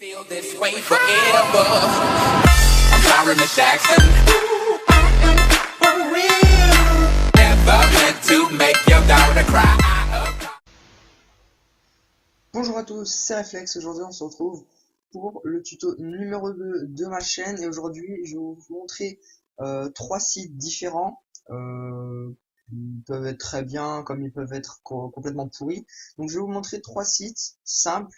Feel this way forever. I'm Byron Jackson. For real. Never meant to make your daughter cry. Bonjour à tous, c'est Reflex. Aujourd'hui on se retrouve pour le tuto numéro 2 de ma chaîne et aujourd'hui je vais vous montrer 3 sites différents. Ils peuvent être très bien comme ils peuvent être complètement pourris. Donc je vais vous montrer 3 sites simples,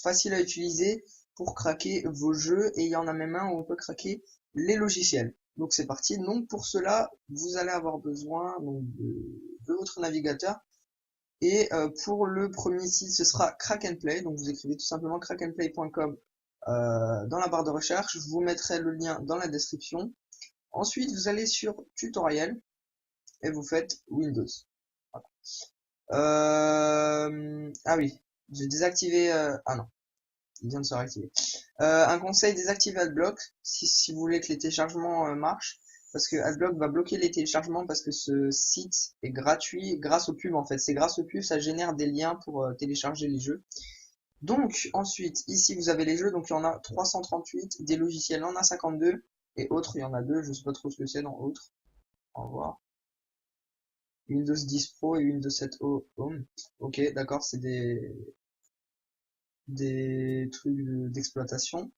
faciles à utiliser pour craquer vos jeux, et il y en a même un où on peut craquer les logiciels. Donc c'est parti. Donc pour cela vous allez avoir besoin donc, de votre navigateur. Et pour le premier site, ce sera Crack and Play. Donc vous écrivez tout simplement crackandplay.com dans la barre de recherche. Je vous mettrai le lien dans la description. Ensuite, vous allez sur Tutoriel et vous faites Windows. Voilà. Ah oui, j'ai désactivé. Ah non, il vient de se réactiver. Un conseil, désactivez AdBlock si vous voulez que les téléchargements marchent. Parce que AdBlock va bloquer les téléchargements parce que ce site est gratuit grâce aux pubs en fait. C'est grâce aux pubs, ça génère des liens pour télécharger les jeux. Donc ensuite, ici vous avez les jeux, donc il y en a 338, des logiciels il y en a 52, et autres il y en a 2, je sais pas trop ce que c'est dans autres. On va voir. Windows 10 Pro et Windows 7 Home. Ok, d'accord, c'est des trucs d'exploitation.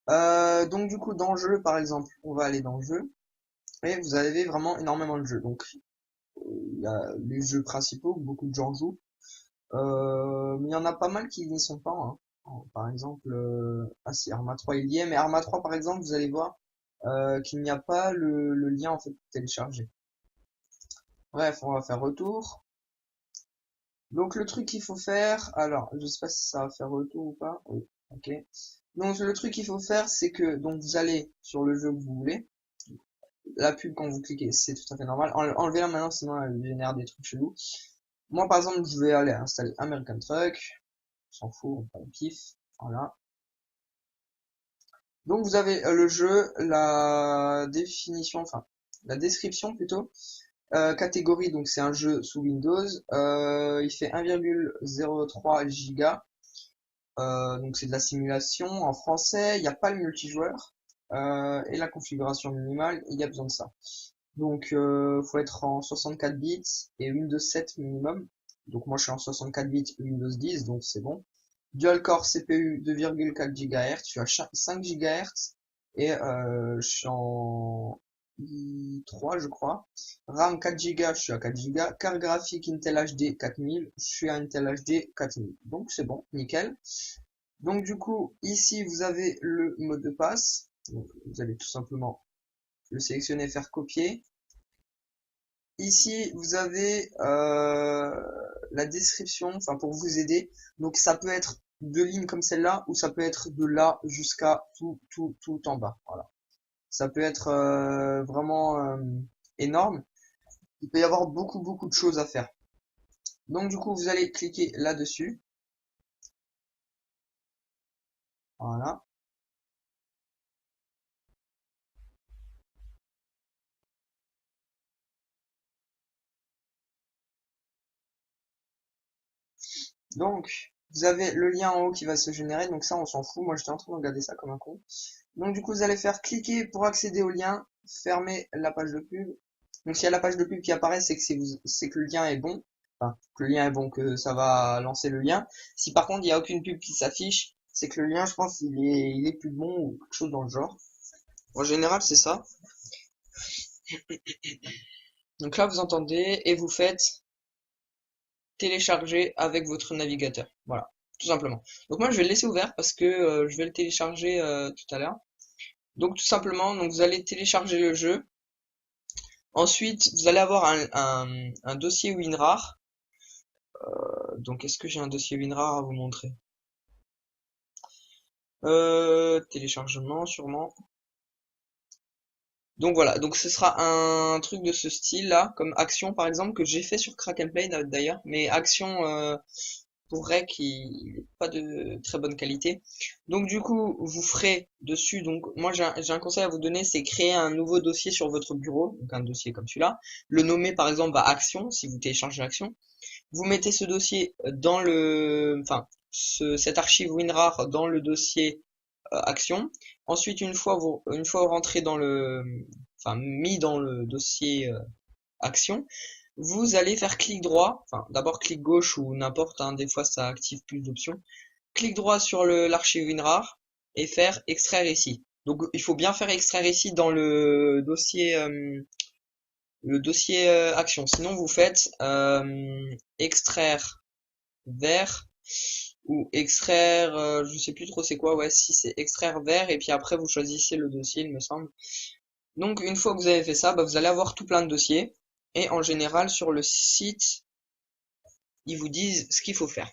Donc du coup dans jeu par exemple, on va aller dans jeu. Et vous avez vraiment énormément de jeux. Donc il y a les jeux principaux que beaucoup de gens jouent. Mais il y en a pas mal qui n'y sont pas. Hein. Par exemple, ah si, Arma 3 il y est, mais Arma 3 par exemple, vous allez voir qu'il n'y a pas le lien en fait téléchargé. Bref, on va faire retour. Donc le truc qu'il faut faire, alors je sais pas si ça va faire retour ou pas. Oui, ok. Donc le truc qu'il faut faire, c'est que donc vous allez sur le jeu que vous voulez. La pub quand vous cliquez, c'est tout à fait normal. Enlevez-la maintenant, sinon elle génère des trucs chelous. Moi par exemple, je vais aller installer American Truck. On s'en fout, on kiffe. Voilà. Donc vous avez le jeu, la définition, enfin la description plutôt. Catégorie, donc c'est un jeu sous Windows. Il fait 1,03 giga. Donc c'est de la simulation en français. Il n'y a pas le multijoueur. Et la configuration minimale, il y a besoin de ça. Donc faut être en 64 bits et Windows 7 minimum. Donc moi je suis en 64 bits Windows 10, donc c'est bon. Dual core CPU 2,4 GHz, je suis à 5 GHz et je suis en i3 je crois. RAM 4 Go, je suis à 4 Go. Carte graphique Intel HD 4000, je suis à Intel HD 4000. Donc c'est bon, nickel. Donc du coup ici vous avez le mot de passe. Donc, vous allez tout simplement le sélectionner, faire copier. Ici vous avez la description, enfin pour vous aider. Donc ça peut être deux lignes comme celle-là, ou ça peut être de là jusqu'à tout en bas. Voilà. Ça peut être vraiment énorme. Il peut y avoir beaucoup de choses à faire. Donc du coup vous allez cliquer là-dessus. Voilà. Donc, vous avez le lien en haut qui va se générer, donc ça on s'en fout, moi j'étais en train de regarder ça comme un con. Donc du coup vous allez faire cliquer pour accéder au lien, fermer la page de pub. Donc s'il y a la page de pub qui apparaît, c'est que le lien est bon, enfin que le lien est bon, que ça va lancer le lien. Si par contre il n'y a aucune pub qui s'affiche, c'est que le lien je pense il est plus bon ou quelque chose dans le genre. En général c'est ça. Donc là vous entendez et vous faites télécharger avec votre navigateur. Voilà, tout simplement. Donc moi je vais le laisser ouvert parce que je vais le télécharger tout à l'heure. Donc tout simplement, donc vous allez télécharger le jeu. Ensuite, vous allez avoir un dossier WinRAR. Donc est-ce que j'ai un dossier WinRAR à vous montrer? Téléchargement sûrement. Donc voilà, donc ce sera un truc de ce style là, comme Action par exemple, que j'ai fait sur Crack and Play d'ailleurs, mais Action pour Rec il n'est pas de très bonne qualité. Donc du coup vous ferez dessus, donc moi j'ai un conseil à vous donner, c'est créer un nouveau dossier sur votre bureau, donc un dossier comme celui-là, le nommer par exemple à Action si vous téléchargez Action. Vous mettez ce dossier dans le, enfin cette archive WinRAR dans le dossier action. Ensuite, une fois rentré dans enfin mis dans le dossier action, vous allez faire clic droit, enfin d'abord clic gauche ou n'importe, hein, des fois ça active plus d'options. Clic droit sur l'archive WinRAR et faire extraire ici. Donc il faut bien faire extraire ici dans le dossier action. Sinon vous faites extraire vers ou extraire, je sais plus trop c'est quoi, ouais, si c'est extraire vers, et puis après vous choisissez le dossier, il me semble. Donc une fois que vous avez fait ça, bah, vous allez avoir tout plein de dossiers, et en général sur le site, ils vous disent ce qu'il faut faire.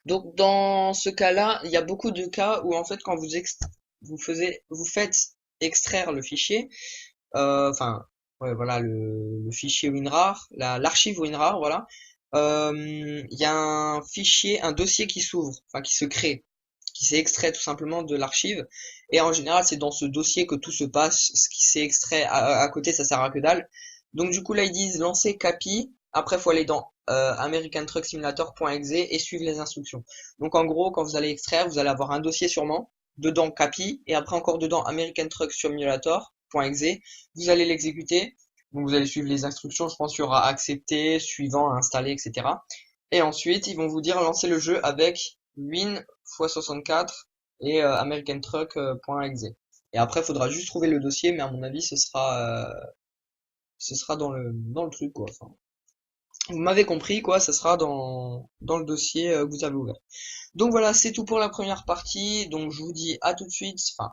Donc dans ce cas-là, il y a beaucoup de cas où en fait quand vous faites extraire le fichier, enfin ouais voilà le fichier WinRAR, l'archive WinRAR, voilà. Il y a un fichier, un dossier qui s'ouvre, enfin qui se crée, qui s'est extrait tout simplement de l'archive. Et en général, c'est dans ce dossier que tout se passe. Ce qui s'est extrait à côté, ça sert à que dalle. Donc du coup là, ils disent lancer CAPI. Après, faut aller dans americantrucksimulator.exe et suivre les instructions. Donc en gros, quand vous allez extraire, vous allez avoir un dossier sûrement, dedans CAPI, et après encore dedans americantrucksimulator.exe. Vous allez l'exécuter. Donc vous allez suivre les instructions, je pense qu'il y aura accepter, suivant, installer, etc. Et ensuite, ils vont vous dire lancer le jeu avec win x64 et americantruck.exe. Et après, il faudra juste trouver le dossier, mais à mon avis, ce sera dans le truc, quoi. Enfin, vous m'avez compris, quoi, ça sera dans le dossier que vous avez ouvert. Donc voilà, c'est tout pour la première partie. Donc je vous dis à tout de suite, enfin,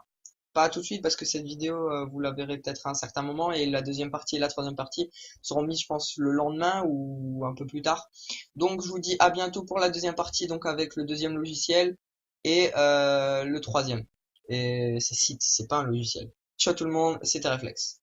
pas tout de suite parce que cette vidéo, vous la verrez peut-être à un certain moment et la deuxième partie et la troisième partie seront mises, je pense, le lendemain ou un peu plus tard. Donc je vous dis à bientôt pour la deuxième partie, donc avec le deuxième logiciel et le troisième. Et c'est site, c'est pas un logiciel. Ciao tout le monde, c'était Reflex.